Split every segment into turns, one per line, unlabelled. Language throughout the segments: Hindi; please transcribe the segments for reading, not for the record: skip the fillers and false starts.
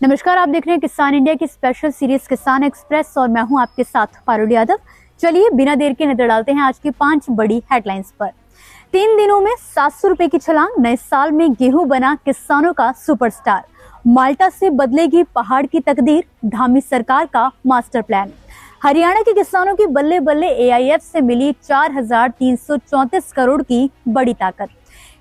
नमस्कार, आप देख रहे हैं किसान इंडिया की स्पेशल सीरीज किसान एक्सप्रेस और मैं हूं आपके साथ पारुल यादव। चलिए बिना देर के नजर डालते हैं आज की 5 बड़ी हेडलाइंस पर। 3 दिनों में 700 रुपए की छलांग, नए साल में गेहूं बना किसानों का सुपरस्टार। माल्टा से बदलेगी पहाड़ की तकदीर, धामी सरकार का मास्टर प्लान। हरियाणा के किसानों की बल्ले बल्ले, एआईएफ से मिली 4334 करोड़ की बड़ी ताकत।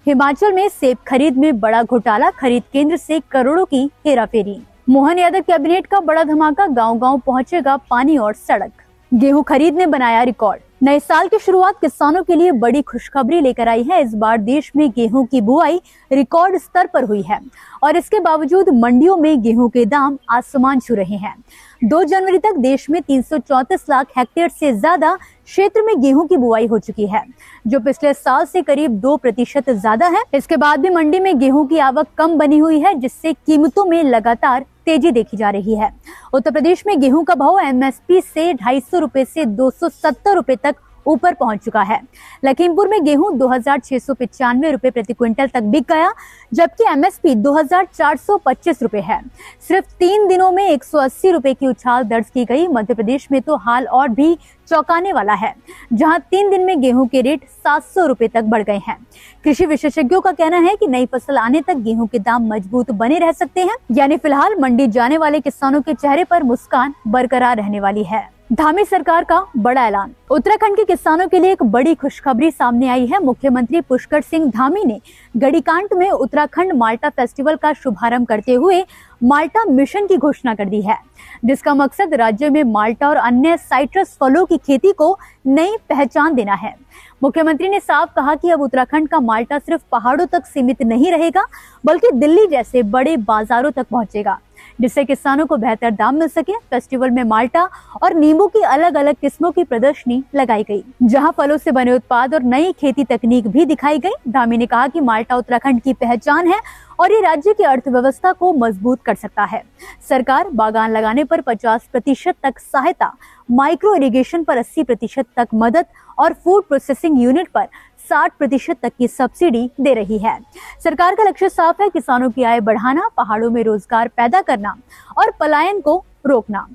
हिमाचल में सेब खरीद में बड़ा घोटाला, खरीद केंद्र से करोड़ों की हेराफेरी। मोहन यादव कैबिनेट का बड़ा धमाका, गांव-गांव पहुंचेगा पानी और सड़क। गेहूं खरीद ने बनाया रिकॉर्ड। नए साल की शुरुआत किसानों के लिए बड़ी खुशखबरी लेकर आई है। इस बार देश में गेहूं की बुआई रिकॉर्ड स्तर पर हुई है और इसके बावजूद मंडियों में गेहूं के दाम आसमान छू रहे हैं। 2 जनवरी तक देश में 334 लाख हेक्टेयर से ज्यादा क्षेत्र में गेहूं की बुआई हो चुकी है, जो पिछले साल से करीब 2% ज्यादा है। इसके बाद भी मंडी में गेहूं की आवक कम बनी हुई है, जिससे कीमतों में लगातार तेजी देखी जा रही है। उत्तर प्रदेश में गेहूं का भाव एमएसपी से 250 रुपए से 270 रुपए तक ऊपर पहुंच चुका है। लखीमपुर में गेहूं 2695 रुपए प्रति क्विंटल तक बिक गया, जबकि एमएसपी 2425 रुपए है। सिर्फ 3 दिनों में 180 रुपए की उछाल दर्ज की गई। मध्य प्रदेश में तो हाल और भी चौंकाने वाला है, जहां 3 दिन में गेहूं के रेट 700 रुपए तक बढ़ गए हैं। कृषि विशेषज्ञों का कहना है कि नई फसल आने तक गेहूं के दाम मजबूत बने रह सकते हैं, यानी फिलहाल मंडी जाने वाले किसानों के चेहरे पर मुस्कान बरकरार रहने वाली है। धामी सरकार का बड़ा ऐलान। उत्तराखंड के किसानों के लिए एक बड़ी खुशखबरी सामने आई है। मुख्यमंत्री पुष्कर सिंह धामी ने गढ़ीकांट में उत्तराखंड माल्टा फेस्टिवल का शुभारंभ करते हुए माल्टा मिशन की घोषणा कर दी है, जिसका मकसद राज्य में माल्टा और अन्य साइट्रस फलों की खेती को नई पहचान देना है। मुख्यमंत्री ने साफ कहा कि अब उत्तराखंड का माल्टा सिर्फ पहाड़ों तक सीमित नहीं रहेगा, बल्कि दिल्ली जैसे बड़े बाजारों तक पहुंचेगा, जिससे किसानों को बेहतर दाम मिल सके। फेस्टिवल में माल्टा और नींबू की अलग अलग किस्मों की प्रदर्शनी लगाई गई, जहां फलों से बने उत्पाद और नई खेती तकनीक भी दिखाई गई। धामी ने कहा कि माल्टा उत्तराखंड की पहचान है और ये राज्य की अर्थव्यवस्था को मजबूत कर सकता है। सरकार बागान लगाने पर 50% तक सहायता, माइक्रो इरिगेशन पर 80% तक मदद और फूड प्रोसेसिंग यूनिट पर 60% तक की सब्सिडी दे रही है। सरकार का लक्ष्य साफ है, किसानों की आय बढ़ाना, पहाड़ों में रोजगार पैदा करना और पलायन को रोकना।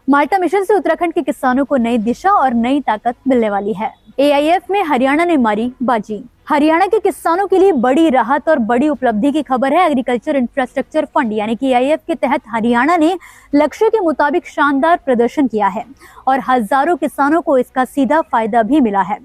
माल्टा मिशन से उत्तराखंड के किसानों को नई दिशा और नई ताकत मिलने वाली है। एआईएफ में हरियाणा ने मारी बाजी। हरियाणा के किसानों के लिए बड़ी राहत और बड़ी उपलब्धि की खबर है। एग्रीकल्चर इंफ्रास्ट्रक्चर फंड यानी कि एआईएफ के तहत हरियाणा ने लक्ष्य के मुताबिक शानदार प्रदर्शन किया है और हजारों किसानों को इसका सीधा फायदा भी मिला है।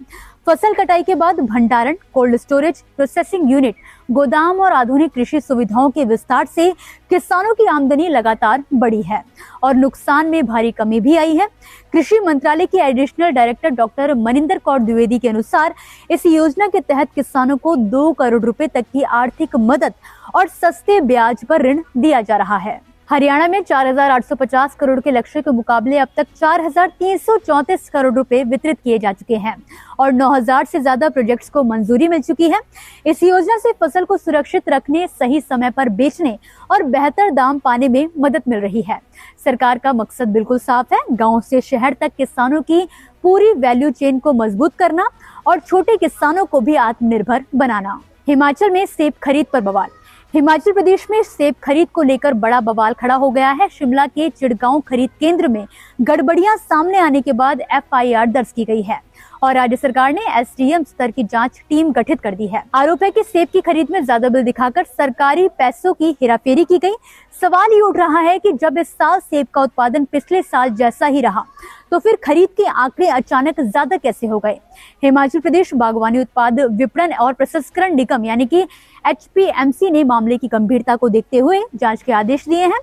फसल कटाई के बाद भंडारण, कोल्ड स्टोरेज, प्रोसेसिंग यूनिट, गोदाम और आधुनिक कृषि सुविधाओं के विस्तार से किसानों की आमदनी लगातार बढ़ी है और नुकसान में भारी कमी भी आई है। कृषि मंत्रालय की additional director doctor Maninder Kaur Dwivedi के अनुसार इस योजना के तहत किसानों को 2 करोड़ रुपए तक की आर्थिक मदद और सस्ते ब्याज पर ऋण दिया जा रहा है। हरियाणा में 4850 करोड़ के लक्ष्य के मुकाबले अब तक 4334 करोड़ रुपए वितरित किए जा चुके हैं और 9000 से ज्यादा प्रोजेक्ट्स को मंजूरी मिल चुकी है। इस योजना से फसल को सुरक्षित रखने, सही समय पर बेचने और बेहतर दाम पाने में मदद मिल रही है। सरकार का मकसद बिल्कुल साफ है, गांव से शहर तक किसानों की पूरी वैल्यू चेन को मजबूत करना और छोटे किसानों को भी आत्मनिर्भर बनाना। हिमाचल में सेब खरीद पर बवाल। हिमाचल प्रदेश में सेब खरीद को लेकर बड़ा बवाल खड़ा हो गया है। शिमला के चिड़गांव खरीद केंद्र में गड़बड़ियां सामने आने के बाद एफआईआर दर्ज की गई है और राज्य सरकार ने एसडीएम स्तर की जांच टीम गठित कर दी है। आरोप है कि सेब की खरीद में ज्यादा बिल दिखाकर सरकारी पैसों की हेराफेरी की गई। सवाल ये उठ रहा है कि जब इस साल सेब का उत्पादन पिछले साल जैसा ही रहा, तो फिर खरीद के आंकड़े अचानक ज्यादा कैसे हो गए। हिमाचल प्रदेश बागवानी उत्पाद विपणन और प्रसंस्करण निगम यानी कि एचपीएमसी ने मामले की गंभीरता को देखते हुए जांच के आदेश दिए हैं।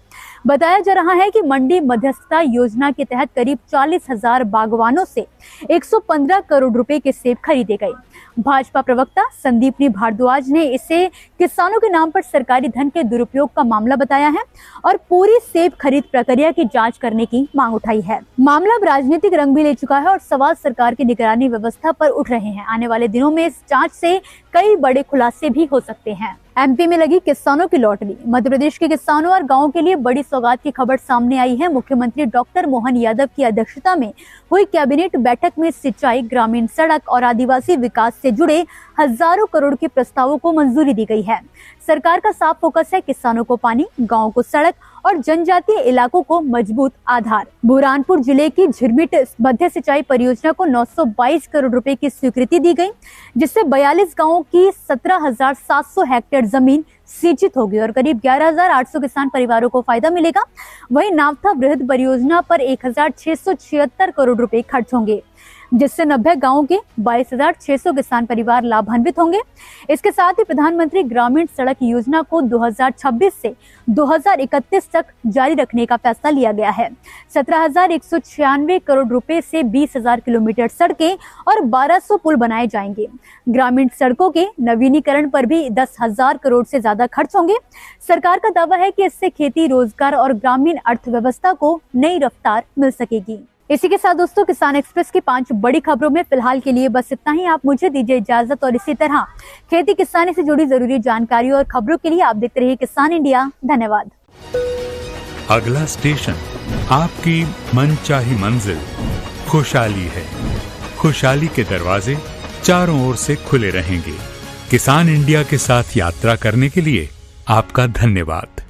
बताया जा रहा है कि मंडी मध्यस्थता योजना के तहत करीब 40,000 बागवानों से 115 करोड़ रुपए के सेब खरीदे गए। भाजपा प्रवक्ता संदीपनी भारद्वाज ने इसे किसानों के नाम पर सरकारी धन के दुरुपयोग का मामला बताया है और पूरी सेब खरीद प्रक्रिया की जांच करने की मांग उठाई है। मामला अब राजनीतिक रंग भी ले चुका है और सवाल सरकार की निगरानी व्यवस्था पर उठ रहे हैं। आने वाले दिनों में इस जांच से कई बड़े खुलासे भी हो सकते हैं। एमपी में लगी किसानों की लॉटरी। मध्य प्रदेश के किसानों और गांवों के लिए बड़ी सौगात की खबर सामने आई है। मुख्यमंत्री डॉक्टर मोहन यादव की अध्यक्षता में हुई कैबिनेट बैठक में सिंचाई, ग्रामीण सड़क और आदिवासी विकास से जुड़े हजारों करोड़ के प्रस्तावों को मंजूरी दी गई है। सरकार का साफ फोकस है किसानों को पानी, गाँव को सड़क और जनजातीय इलाकों को मजबूत आधार। बुरहानपुर जिले की झिरमिट मध्य सिंचाई परियोजना को 922 करोड़ रुपए की स्वीकृति दी गई, जिससे 42 गांवों की 17,700 हेक्टेयर जमीन सिंचित होगी और करीब 11,800 किसान परिवारों को फायदा मिलेगा। वहीं नावथा बृहद परियोजना पर 1,676 करोड़ रुपए खर्च होंगे, जिससे 90 गांवों के 22,600 किसान परिवार लाभान्वित होंगे। इसके साथ ही प्रधानमंत्री ग्रामीण सड़क योजना को 2026 से 2031 तक जारी रखने का फैसला लिया गया है। 17,196 करोड़ रुपए से 20,000 किलोमीटर सड़कें और 1,200 पुल बनाए जाएंगे। ग्रामीण सड़कों के नवीनीकरण पर भी 10,000 करोड़ से ज्यादा खर्च होंगे। सरकार का दावा है कि इससे खेती, रोजगार और ग्रामीण अर्थव्यवस्था को नई रफ्तार मिल सकेगी। इसी के साथ दोस्तों किसान एक्सप्रेस की 5 बड़ी खबरों में फिलहाल के लिए बस इतना ही। आप मुझे दीजिए इजाजत और इसी तरह खेती किसानी से जुड़ी जरूरी जानकारी और खबरों के लिए आप देखते रहिए किसान इंडिया। धन्यवाद।
अगला स्टेशन आपकी मनचाही मंजिल खुशहाली है। खुशहाली के दरवाजे चारों ओर से खुले रहेंगे। किसान इंडिया के साथ यात्रा करने के लिए आपका धन्यवाद।